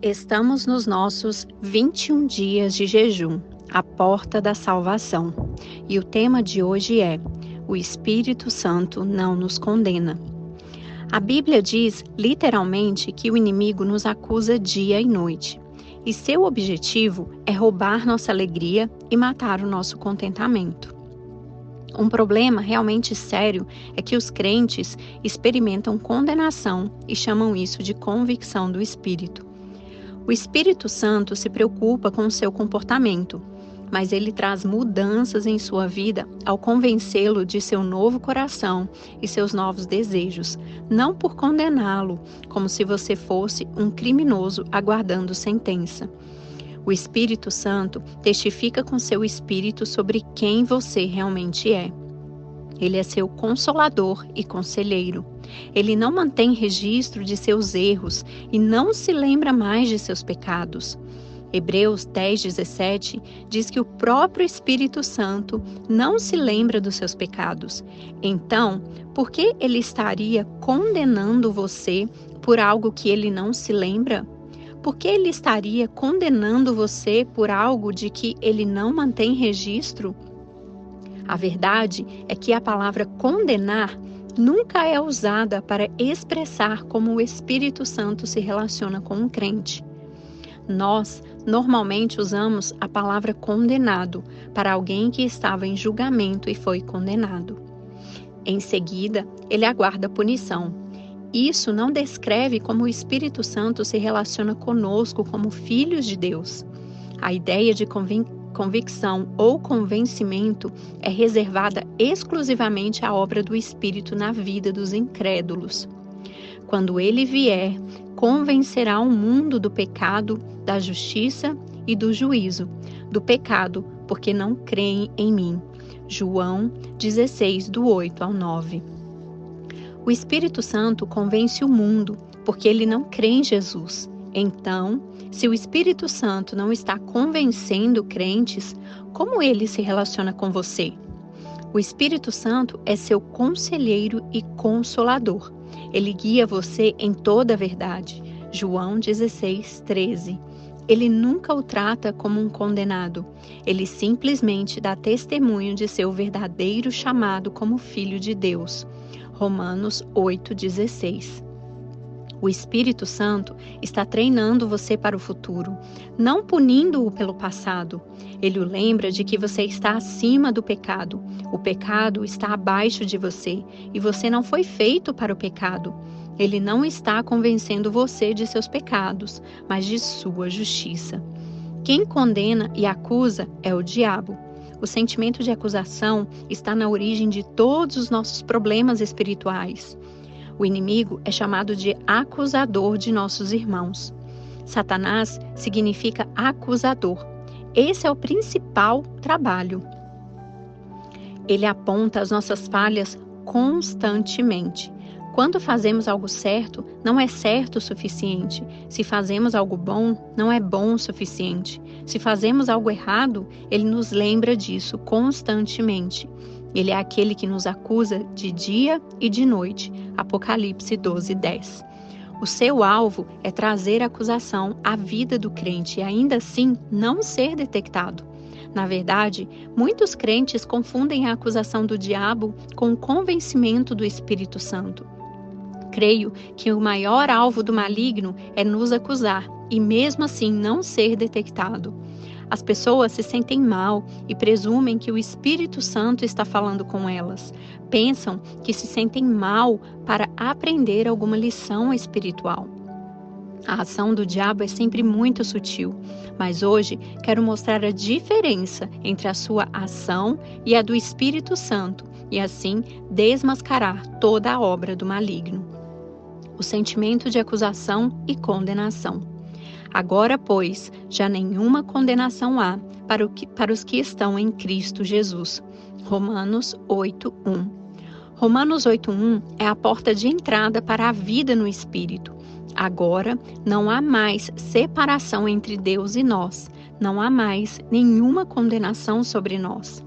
Estamos nos nossos 21 dias de jejum, a porta da salvação. E o tema de hoje é: o Espírito Santo não nos condena. A Bíblia diz, literalmente, que o inimigo nos acusa dia e noite. E seu objetivo é roubar nossa alegria e matar o nosso contentamento. Um problema realmente sério é que os crentes experimentam condenação e chamam isso de convicção do Espírito. O Espírito Santo se preocupa com o seu comportamento, mas ele traz mudanças em sua vida ao convencê-lo de seu novo coração e seus novos desejos, não por condená-lo, como se você fosse um criminoso aguardando sentença. O Espírito Santo testifica com seu espírito sobre quem você realmente é. Ele é seu consolador e conselheiro. Ele não mantém registro de seus erros e não se lembra mais de seus pecados. Hebreus 10:17 diz que o próprio Espírito Santo não se lembra dos seus pecados. Então, por que ele estaria condenando você por algo que ele não se lembra? Por que ele estaria condenando você por algo de que ele não mantém registro? A verdade é que a palavra condenar nunca é usada para expressar como o Espírito Santo se relaciona com um crente. Nós normalmente usamos a palavra condenado para alguém que estava em julgamento e foi condenado. Em seguida, ele aguarda punição. Isso não descreve como o Espírito Santo se relaciona conosco como filhos de Deus. A ideia de convicção ou convencimento é reservada exclusivamente à obra do Espírito na vida dos incrédulos. Quando ele vier, convencerá o mundo do pecado, da justiça e do juízo. Do pecado, porque não creem em mim. João 16, do 8 ao 9. O Espírito Santo convence o mundo, porque ele não crê em Jesus. Então, se o Espírito Santo não está convencendo crentes, como ele se relaciona com você? O Espírito Santo é seu conselheiro e consolador. Ele guia você em toda a verdade. João 16:13. Ele nunca o trata como um condenado. Ele simplesmente dá testemunho de seu verdadeiro chamado como filho de Deus. Romanos 8:16. O Espírito Santo está treinando você para o futuro, não punindo-o pelo passado. Ele o lembra de que você está acima do pecado. O pecado está abaixo de você e você não foi feito para o pecado. Ele não está convencendo você de seus pecados, mas de sua justiça. Quem condena e acusa é o diabo. O sentimento de acusação está na origem de todos os nossos problemas espirituais. O inimigo é chamado de acusador de nossos irmãos. Satanás significa acusador. Esse é o principal trabalho. Ele aponta as nossas falhas constantemente. Quando fazemos algo certo, não é certo o suficiente. Se fazemos algo bom, não é bom o suficiente. Se fazemos algo errado, ele nos lembra disso constantemente. Ele é aquele que nos acusa de dia e de noite. Apocalipse 12:10. O seu alvo é trazer acusação à vida do crente e ainda assim não ser detectado. Na verdade, muitos crentes confundem a acusação do diabo com o convencimento do Espírito Santo. Creio que o maior alvo do maligno é nos acusar e mesmo assim não ser detectado. As pessoas se sentem mal e presumem que o Espírito Santo está falando com elas. Pensam que se sentem mal para aprender alguma lição espiritual. A ação do diabo é sempre muito sutil, mas hoje quero mostrar a diferença entre a sua ação e a do Espírito Santo e assim desmascarar toda a obra do maligno. O sentimento de acusação e condenação. Agora, pois, já nenhuma condenação há para os que estão em Cristo Jesus. Romanos 8:1. Romanos 8:1 é a porta de entrada para a vida no Espírito. Agora, não há mais separação entre Deus e nós. Não há mais nenhuma condenação sobre nós.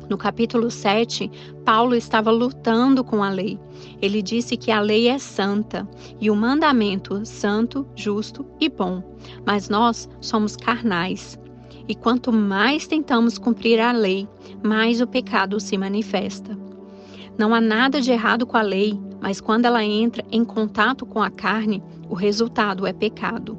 No capítulo 7, Paulo estava lutando com a lei. Ele disse que a lei é santa e o mandamento santo, justo e bom, mas nós somos carnais. E quanto mais tentamos cumprir a lei, mais o pecado se manifesta. Não há nada de errado com a lei, mas quando ela entra em contato com a carne, o resultado é pecado.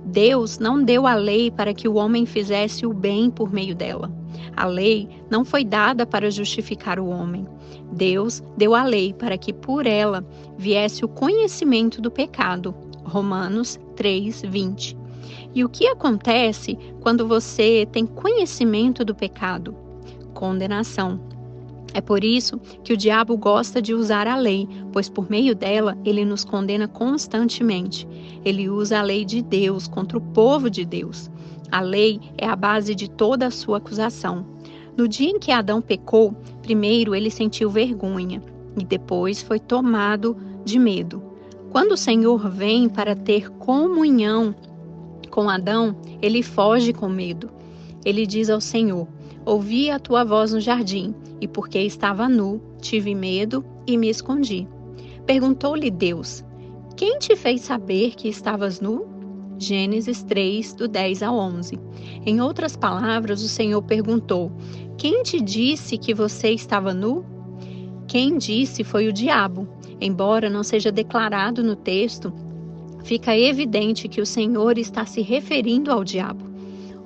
Deus não deu a lei para que o homem fizesse o bem por meio dela. A lei não foi dada para justificar o homem. Deus deu a lei para que por ela viesse o conhecimento do pecado. Romanos 3:20. E o que acontece quando você tem conhecimento do pecado? Condenação. É por isso que o diabo gosta de usar a lei, pois por meio dela ele nos condena constantemente. Ele usa a lei de Deus contra o povo de Deus. A lei é a base de toda a sua acusação. No dia em que Adão pecou, primeiro ele sentiu vergonha e depois foi tomado de medo. Quando o Senhor vem para ter comunhão com Adão, ele foge com medo. Ele diz ao Senhor: ouvi a tua voz no jardim, e porque estava nu, tive medo e me escondi. Perguntou-lhe Deus: quem te fez saber que estavas nu? Gênesis 3, do 10 ao 11. Em outras palavras, o Senhor perguntou: quem te disse que você estava nu? Quem disse foi o diabo. Embora não seja declarado no texto, fica evidente que o Senhor está se referindo ao diabo.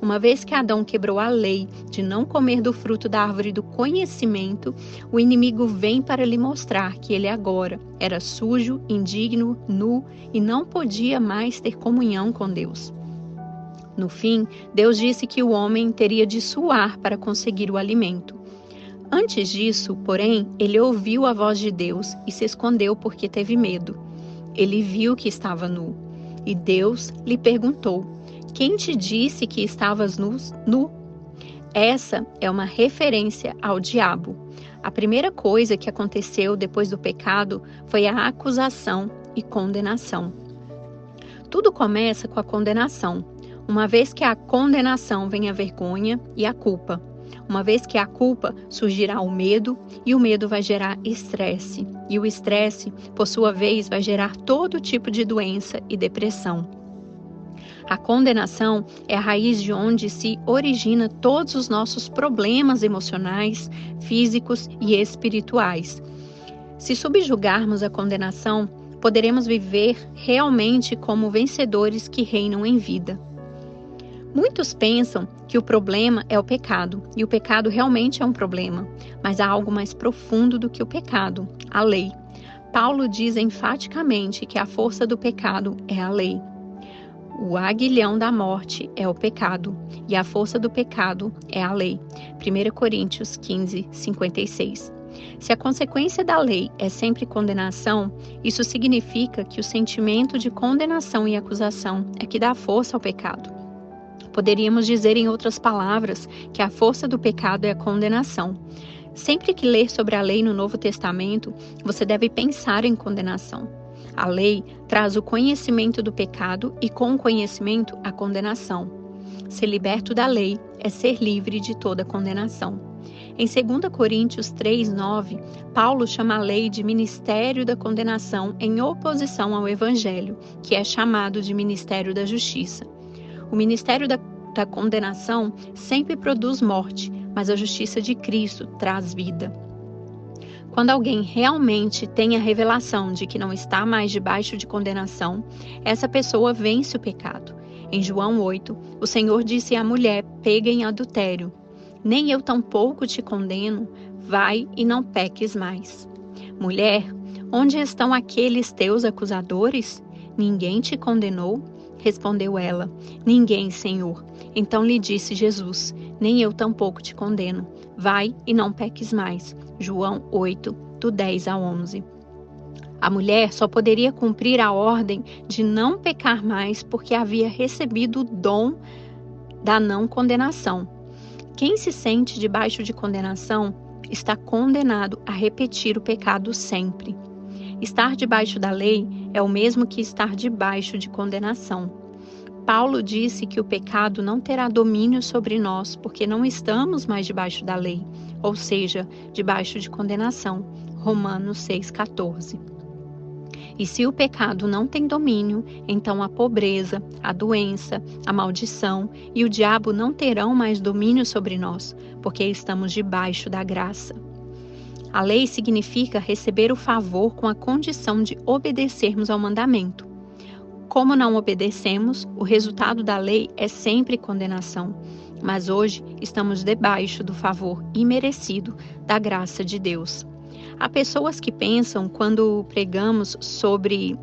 Uma vez que Adão quebrou a lei de não comer do fruto da árvore do conhecimento, o inimigo vem para lhe mostrar que ele agora era sujo, indigno, nu e não podia mais ter comunhão com Deus. No fim, Deus disse que o homem teria de suar para conseguir o alimento. Antes disso, porém, ele ouviu a voz de Deus e se escondeu porque teve medo. Ele viu que estava nu e Deus lhe perguntou: quem te disse que estavas nu? Essa é uma referência ao diabo. A primeira coisa que aconteceu depois do pecado foi a acusação e condenação. Tudo começa com a condenação. Uma vez que a condenação vem a vergonha e a culpa. Uma vez que a culpa, surgirá o medo, e o medo vai gerar estresse. E o estresse, por sua vez, vai gerar todo tipo de doença e depressão. A condenação é a raiz de onde se origina todos os nossos problemas emocionais, físicos e espirituais. Se subjugarmos a condenação, poderemos viver realmente como vencedores que reinam em vida. Muitos pensam que o problema é o pecado, e o pecado realmente é um problema, mas há algo mais profundo do que o pecado, a lei. Paulo diz enfaticamente que a força do pecado é a lei. O aguilhão da morte é o pecado, e a força do pecado é a lei. 1 Coríntios 15, 56. Se a consequência da lei é sempre condenação, isso significa que o sentimento de condenação e acusação é que dá força ao pecado. Poderíamos dizer, em outras palavras, que a força do pecado é a condenação. Sempre que ler sobre a lei no Novo Testamento, você deve pensar em condenação. A lei traz o conhecimento do pecado e, com o conhecimento, a condenação. Ser liberto da lei é ser livre de toda condenação. Em 2 Coríntios 3:9, Paulo chama a lei de ministério da condenação em oposição ao Evangelho, que é chamado de ministério da justiça. O ministério da condenação sempre produz morte, mas a justiça de Cristo traz vida. Quando alguém realmente tem a revelação de que não está mais debaixo de condenação, essa pessoa vence o pecado. Em João 8, o Senhor disse à mulher pega em adultério: nem eu tampouco te condeno, vai e não peques mais. Mulher, onde estão aqueles teus acusadores? Ninguém te condenou? Respondeu ela: ninguém, Senhor. Então lhe disse Jesus: nem eu tampouco te condeno, vai e não peques mais. João 8, do 10 a 11. A mulher só poderia cumprir a ordem de não pecar mais porque havia recebido o dom da não condenação. Quem se sente debaixo de condenação está condenado a repetir o pecado sempre. Estar debaixo da lei é o mesmo que estar debaixo de condenação. Paulo disse que o pecado não terá domínio sobre nós porque não estamos mais debaixo da lei. ou seja, debaixo de condenação. Romanos 6,14. E se o pecado não tem domínio, então a pobreza, a doença, a maldição e o diabo não terão mais domínio sobre nós, porque estamos debaixo da graça. A lei significa receber o favor com a condição de obedecermos ao mandamento. Como não obedecemos, o resultado da lei é sempre condenação, mas hoje estamos debaixo do favor imerecido da graça de Deus. Há pessoas que pensam, quando pregamos sobre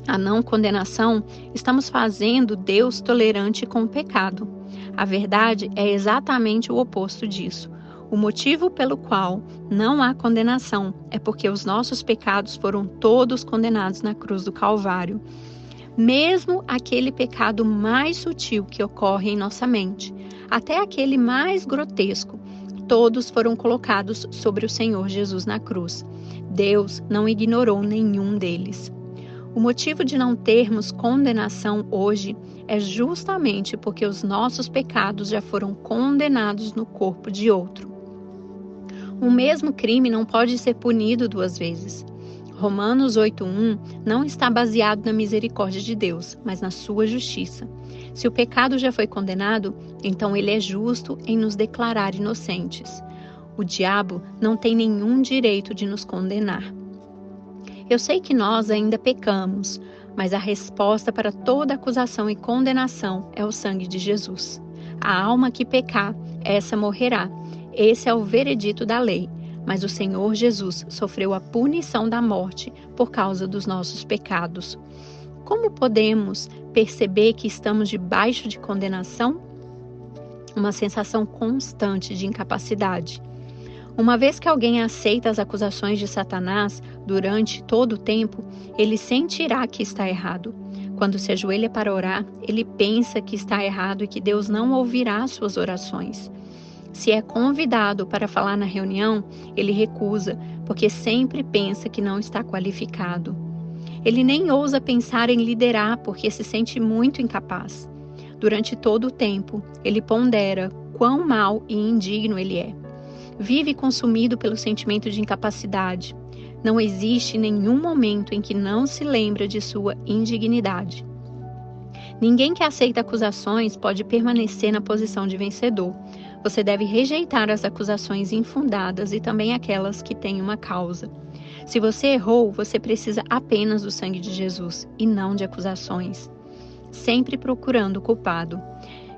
a não condenação, estamos fazendo Deus tolerante com o pecado. A verdade é exatamente o oposto disso. O motivo pelo qual não há condenação é porque os nossos pecados foram todos condenados na cruz do Calvário. Mesmo aquele pecado mais sutil que ocorre em nossa mente, até aquele mais grotesco, todos foram colocados sobre o Senhor Jesus na cruz. Deus não ignorou nenhum deles. O motivo de não termos condenação hoje é justamente porque os nossos pecados já foram condenados no corpo de outro. O mesmo crime não pode ser punido duas vezes. Romanos 8,1 não está baseado na misericórdia de Deus, mas na sua justiça. Se o pecado já foi condenado, então ele é justo em nos declarar inocentes. O diabo não tem nenhum direito de nos condenar. Eu sei que nós ainda pecamos, mas a resposta para toda acusação e condenação é o sangue de Jesus. A alma que pecar, essa morrerá. Esse é o veredito da lei. Mas o Senhor Jesus sofreu a punição da morte por causa dos nossos pecados. Como podemos perceber que estamos debaixo de condenação? Uma sensação constante de incapacidade. Uma vez que alguém aceita as acusações de Satanás durante todo o tempo, ele sentirá que está errado. Quando se ajoelha para orar, ele pensa que está errado e que Deus não ouvirá suas orações. Se é convidado para falar na reunião, ele recusa, porque sempre pensa que não está qualificado. Ele nem ousa pensar em liderar, porque se sente muito incapaz. Durante todo o tempo, ele pondera quão mau e indigno ele é. Vive consumido pelo sentimento de incapacidade. Não existe nenhum momento em que não se lembra de sua indignidade. Ninguém que aceita acusações pode permanecer na posição de vencedor. Você deve rejeitar as acusações infundadas e também aquelas que têm uma causa. Se você errou, você precisa apenas do sangue de Jesus e não de acusações. Sempre procurando o culpado.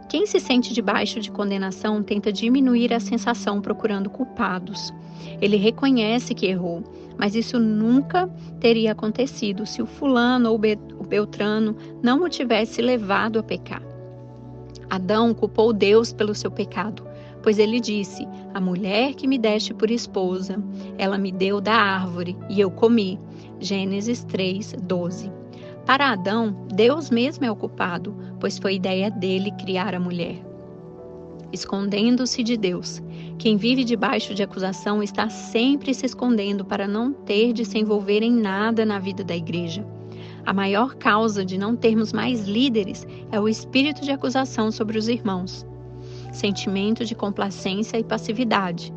Quem se sente debaixo de condenação tenta diminuir a sensação procurando culpados. Ele reconhece que errou, mas isso nunca teria acontecido se o fulano ou o beltrano não o tivesse levado a pecar. Adão culpou Deus pelo seu pecado, pois ele disse: a mulher que me deste por esposa, ela me deu da árvore e eu comi. Gênesis 3:12. Para Adão, Deus mesmo é o culpado, pois foi ideia dele criar a mulher. Escondendo-se de Deus. Quem vive debaixo de acusação está sempre se escondendo para não ter de se envolver em nada na vida da igreja. A maior causa de não termos mais líderes é o espírito de acusação sobre os irmãos. Sentimento de complacência e passividade.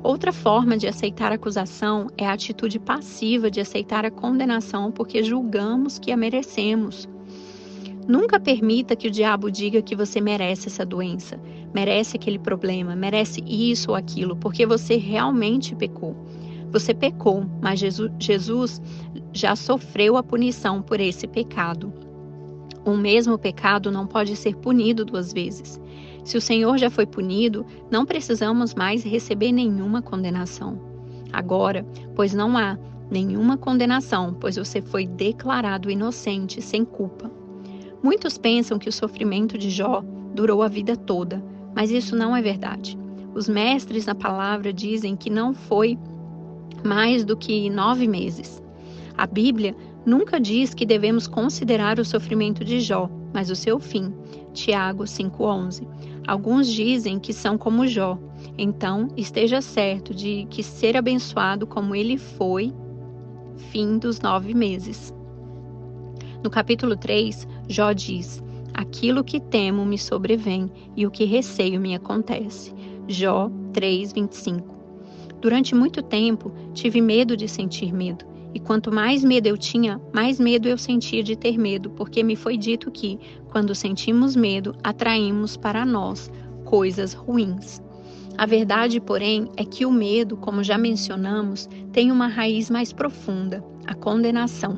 Outra forma de aceitar a acusação é a atitude passiva de aceitar a condenação porque julgamos que a merecemos. Nunca permita que o diabo diga que você merece essa doença, merece aquele problema, merece isso ou aquilo, porque você realmente pecou. Você pecou, mas Jesus já sofreu a punição por esse pecado. O mesmo pecado não pode ser punido duas vezes. Se o Senhor já foi punido, não precisamos mais receber nenhuma condenação. Agora, pois não há nenhuma condenação, pois você foi declarado inocente, sem culpa. Muitos pensam que o sofrimento de Jó durou a vida toda, mas isso não é verdade. Os mestres na palavra dizem que não foi mais do que 9 meses. A Bíblia nunca diz que devemos considerar o sofrimento de Jó, mas o seu fim. Tiago 5:11. Alguns dizem que são como Jó. Então, esteja certo de que ser abençoado como ele foi, fim dos 9 meses. No capítulo 3, Jó diz: aquilo que temo me sobrevém e o que receio me acontece. Jó 3:25. Durante muito tempo, tive medo de sentir medo. E quanto mais medo eu tinha, mais medo eu sentia de ter medo, porque me foi dito que, quando sentimos medo, atraímos para nós coisas ruins. A verdade, porém, é que o medo, como já mencionamos, tem uma raiz mais profunda, a condenação.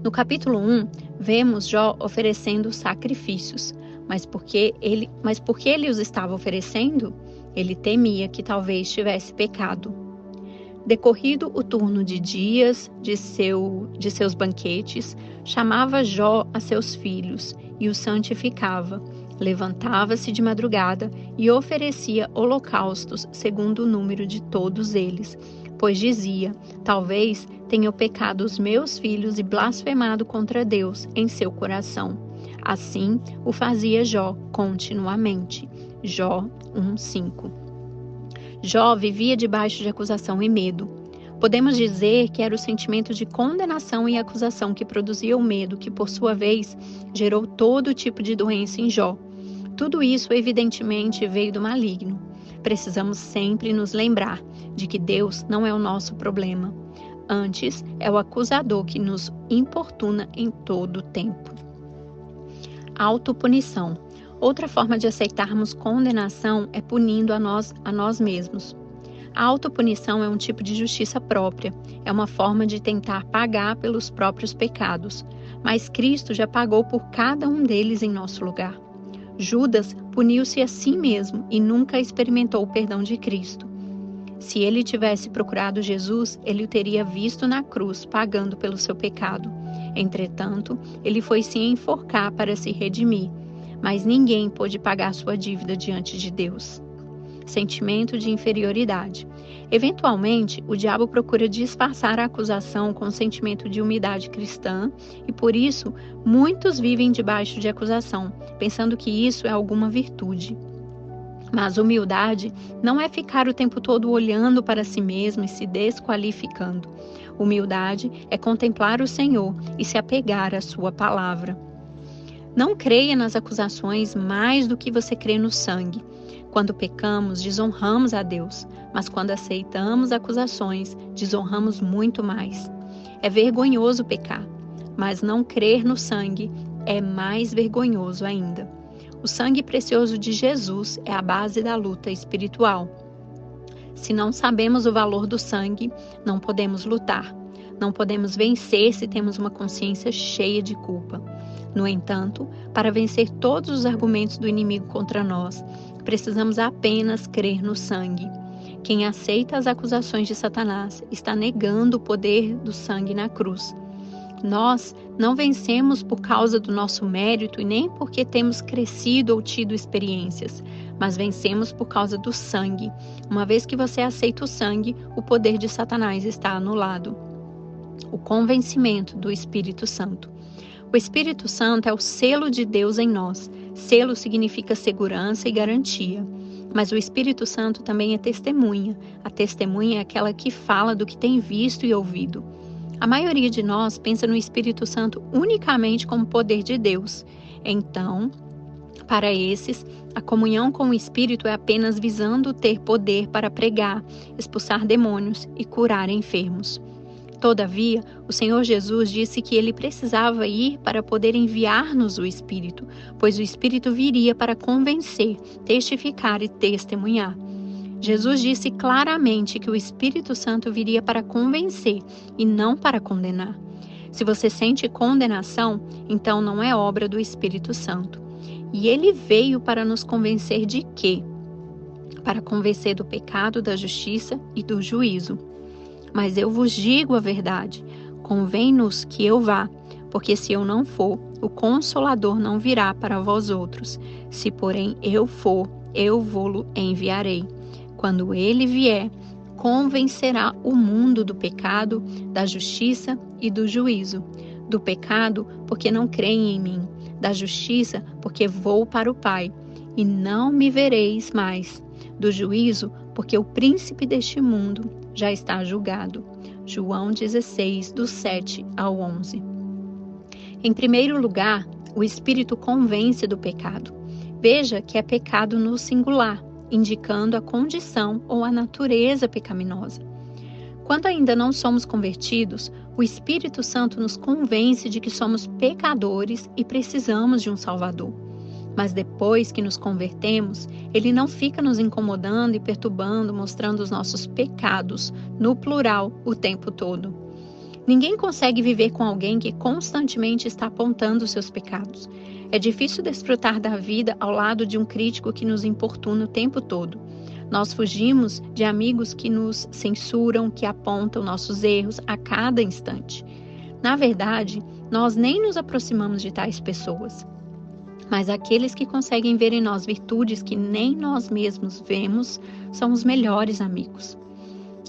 No capítulo 1, vemos Jó oferecendo sacrifícios, mas porque ele os estava oferecendo? Ele temia que talvez tivesse pecado. Decorrido o turno de dias de seus banquetes, chamava Jó a seus filhos e os santificava. Levantava-se de madrugada e oferecia holocaustos segundo o número de todos eles, pois dizia: talvez tenha pecado os meus filhos e blasfemado contra Deus em seu coração. Assim o fazia Jó continuamente. Jó 1:5. Jó vivia debaixo de acusação e medo. Podemos dizer que era o sentimento de condenação e acusação que produzia o medo, que por sua vez gerou todo tipo de doença em Jó. Tudo isso evidentemente veio do maligno. Precisamos sempre nos lembrar de que Deus não é o nosso problema. Antes, é o acusador que nos importuna em todo o tempo. Autopunição. Outra forma de aceitarmos condenação é punindo a nós mesmos. A autopunição é um tipo de justiça própria, é uma forma de tentar pagar pelos próprios pecados, mas Cristo já pagou por cada um deles em nosso lugar. Judas puniu-se a si mesmo e nunca experimentou o perdão de Cristo. Se ele tivesse procurado Jesus, ele o teria visto na cruz, pagando pelo seu pecado. Entretanto, ele foi se enforcar para se redimir, mas ninguém pôde pagar sua dívida diante de Deus. Sentimento de inferioridade. Eventualmente, o diabo procura disfarçar a acusação com o sentimento de humildade cristã e, por isso, muitos vivem debaixo de acusação, pensando que isso é alguma virtude. Mas humildade não é ficar o tempo todo olhando para si mesmo e se desqualificando. Humildade é contemplar o Senhor e se apegar à sua palavra. Não creia nas acusações mais do que você crê no sangue. Quando pecamos, desonramos a Deus, mas quando aceitamos acusações, desonramos muito mais. É vergonhoso pecar, mas não crer no sangue é mais vergonhoso ainda. O sangue precioso de Jesus é a base da luta espiritual. Se não sabemos o valor do sangue, não podemos lutar. Não podemos vencer se temos uma consciência cheia de culpa. No entanto, para vencer todos os argumentos do inimigo contra nós, precisamos apenas crer no sangue. Quem aceita as acusações de Satanás está negando o poder do sangue na cruz. Nós não vencemos por causa do nosso mérito e nem porque temos crescido ou tido experiências, mas vencemos por causa do sangue. Uma vez que você aceita o sangue, o poder de Satanás está anulado. O convencimento do Espírito Santo. O Espírito Santo é o selo de Deus em nós. Selo significa segurança e garantia. Mas o Espírito Santo também é testemunha. A testemunha é aquela que fala do que tem visto e ouvido. A maioria de nós pensa no Espírito Santo unicamente como poder de Deus. Então, para esses, a comunhão com o Espírito é apenas visando ter poder para pregar, expulsar demônios e curar enfermos. Todavia, o Senhor Jesus disse que ele precisava ir para poder enviar-nos o Espírito, pois o Espírito viria para convencer, testificar e testemunhar. Jesus disse claramente que o Espírito Santo viria para convencer e não para condenar. Se você sente condenação, então não é obra do Espírito Santo. E ele veio para nos convencer de quê? Para convencer do pecado, da justiça e do juízo. Mas eu vos digo a verdade, convém-nos que eu vá, porque se eu não for, o Consolador não virá para vós outros. Se, porém, eu for, eu vô-lo enviarei. Quando ele vier, convencerá o mundo do pecado, da justiça e do juízo. Do pecado, porque não creem em mim. Da justiça, porque vou para o Pai, e não me vereis mais. Do juízo, porque o príncipe deste mundo já está julgado. João 16, do 7 ao 11. Em primeiro lugar, o Espírito convence do pecado. Veja que é pecado no singular indicando a condição ou a natureza pecaminosa. Quando ainda não somos convertidos, o Espírito Santo nos convence de que somos pecadores e precisamos de um Salvador. Mas depois que nos convertemos, Ele não fica nos incomodando e perturbando, mostrando os nossos pecados, no plural, o tempo todo. Ninguém consegue viver com alguém que constantemente está apontando os seus pecados. É difícil desfrutar da vida ao lado de um crítico que nos importuna o tempo todo. Nós fugimos de amigos que nos censuram, que apontam nossos erros a cada instante. Na verdade, nós nem nos aproximamos de tais pessoas. Mas aqueles que conseguem ver em nós virtudes que nem nós mesmos vemos, são os melhores amigos.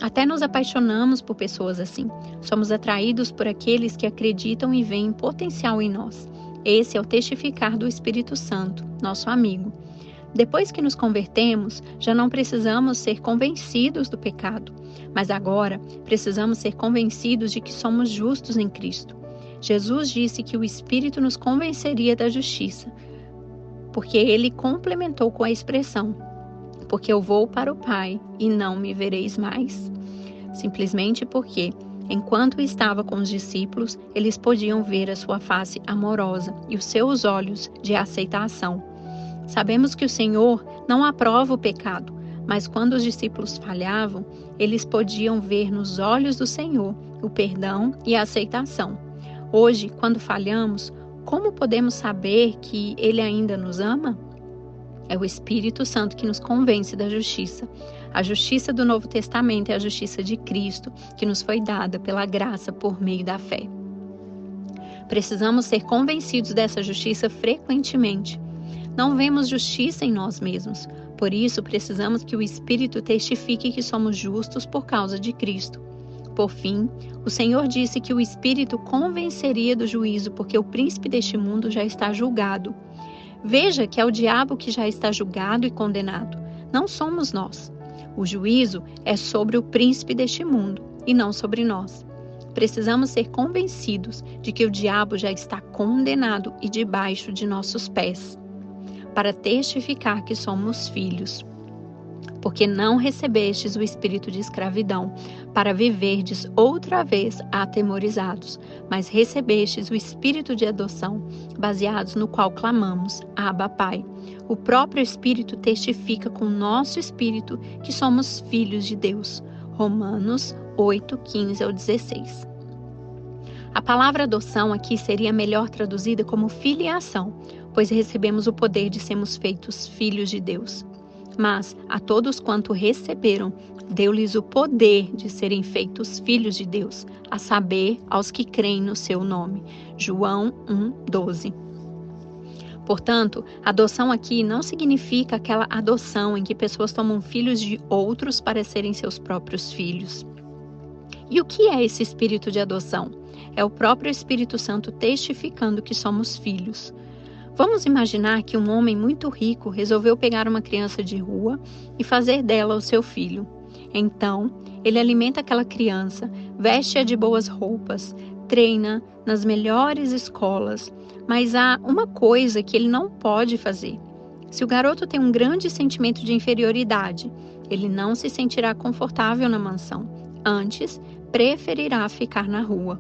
Até nos apaixonamos por pessoas assim. Somos atraídos por aqueles que acreditam e veem potencial em nós. Esse é o testificar do Espírito Santo, nosso amigo. Depois que nos convertemos, já não precisamos ser convencidos do pecado, mas agora precisamos ser convencidos de que somos justos em Cristo. Jesus disse que o Espírito nos convenceria da justiça, porque ele complementou com a expressão: porque eu vou para o Pai e não me vereis mais. Simplesmente porque, enquanto estava com os discípulos, eles podiam ver a sua face amorosa e os seus olhos de aceitação. Sabemos que o Senhor não aprova o pecado, mas quando os discípulos falhavam, eles podiam ver nos olhos do Senhor o perdão e a aceitação. Hoje, quando falhamos, como podemos saber que Ele ainda nos ama? É o Espírito Santo que nos convence da justiça. A justiça do Novo Testamento é a justiça de Cristo, que nos foi dada pela graça por meio da fé. Precisamos ser convencidos dessa justiça frequentemente. Não vemos justiça em nós mesmos, por isso precisamos que o Espírito testifique que somos justos por causa de Cristo. Por fim, o Senhor disse que o Espírito convenceria do juízo, porque o príncipe deste mundo já está julgado. Veja que é o diabo que já está julgado e condenado, não somos nós. O juízo é sobre o príncipe deste mundo e não sobre nós. Precisamos ser convencidos de que o diabo já está condenado e debaixo de nossos pés, para testificar que somos filhos. Porque não recebestes o espírito de escravidão, para viverdes outra vez atemorizados, mas recebestes o espírito de adoção, baseados no qual clamamos, Abba, Pai. O próprio Espírito testifica com o nosso espírito que somos filhos de Deus. Romanos 8, 15 ao 16. A palavra adoção aqui seria melhor traduzida como filiação, pois recebemos o poder de sermos feitos filhos de Deus. Mas a todos quanto receberam, deu-lhes o poder de serem feitos filhos de Deus, a saber, aos que creem no seu nome. João 1:12. Portanto, adoção aqui não significa aquela adoção em que pessoas tomam filhos de outros para serem seus próprios filhos. E o que é esse espírito de adoção? É o próprio Espírito Santo testificando que somos filhos. Vamos imaginar que um homem muito rico resolveu pegar uma criança de rua e fazer dela o seu filho. Então, ele alimenta aquela criança, veste-a de boas roupas, treina nas melhores escolas, mas há uma coisa que ele não pode fazer. Se o garoto tem um grande sentimento de inferioridade, ele não se sentirá confortável na mansão. Antes, preferirá ficar na rua.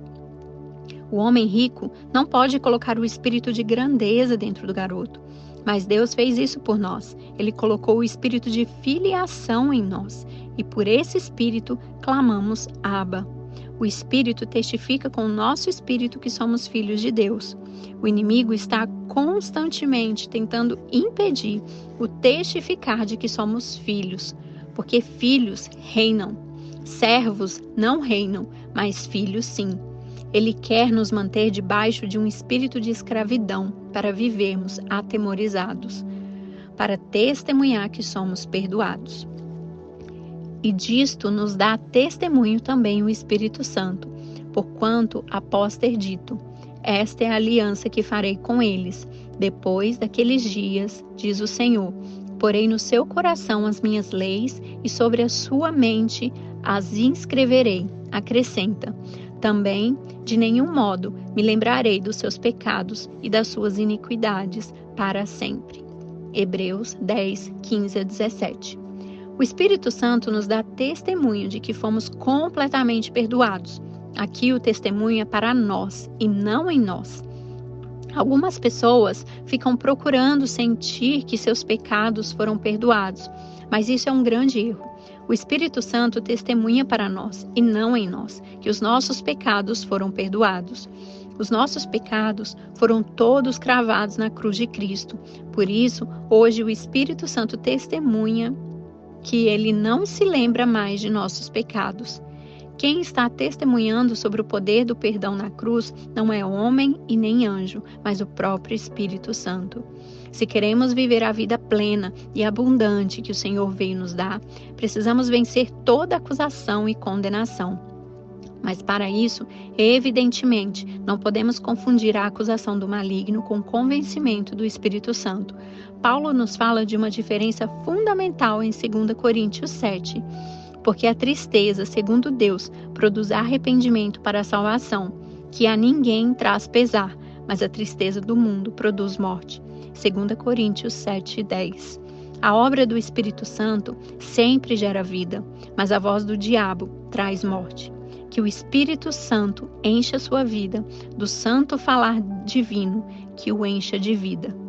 O homem rico não pode colocar o espírito de grandeza dentro do garoto, mas Deus fez isso por nós. Ele colocou o espírito de filiação em nós, e por esse espírito clamamos Abba. O Espírito testifica com o nosso espírito que somos filhos de Deus. O inimigo está constantemente tentando impedir o testificar de que somos filhos, porque filhos reinam. Servos não reinam, mas filhos sim. Ele quer nos manter debaixo de um espírito de escravidão para vivermos atemorizados, para testemunhar que somos perdoados. E disto nos dá testemunho também o Espírito Santo, porquanto, após ter dito, esta é a aliança que farei com eles, depois daqueles dias, diz o Senhor, porei no seu coração as minhas leis e sobre a sua mente as inscreverei, acrescenta. Também, de nenhum modo, me lembrarei dos seus pecados e das suas iniquidades para sempre. Hebreus 10, 15 a 17. O Espírito Santo nos dá testemunho de que fomos completamente perdoados. Aqui o testemunho é para nós e não em nós. Algumas pessoas ficam procurando sentir que seus pecados foram perdoados, mas isso é um grande erro. O Espírito Santo testemunha para nós e não em nós que os nossos pecados foram perdoados. Os nossos pecados foram todos cravados na cruz de Cristo. Por isso, hoje o Espírito Santo testemunha que ele não se lembra mais de nossos pecados. Quem está testemunhando sobre o poder do perdão na cruz não é homem e nem anjo, mas o próprio Espírito Santo. Se queremos viver a vida plena e abundante que o Senhor veio nos dar, precisamos vencer toda acusação e condenação. Mas para isso, evidentemente, não podemos confundir a acusação do maligno com o convencimento do Espírito Santo. Paulo nos fala de uma diferença fundamental em 2 Coríntios 7. Porque a tristeza, segundo Deus, produz arrependimento para a salvação, que a ninguém traz pesar, mas a tristeza do mundo produz morte. 2 Coríntios 7, 10. A obra do Espírito Santo sempre gera vida, mas a voz do diabo traz morte. Que o Espírito Santo encha sua vida do santo falar divino que o encha de vida.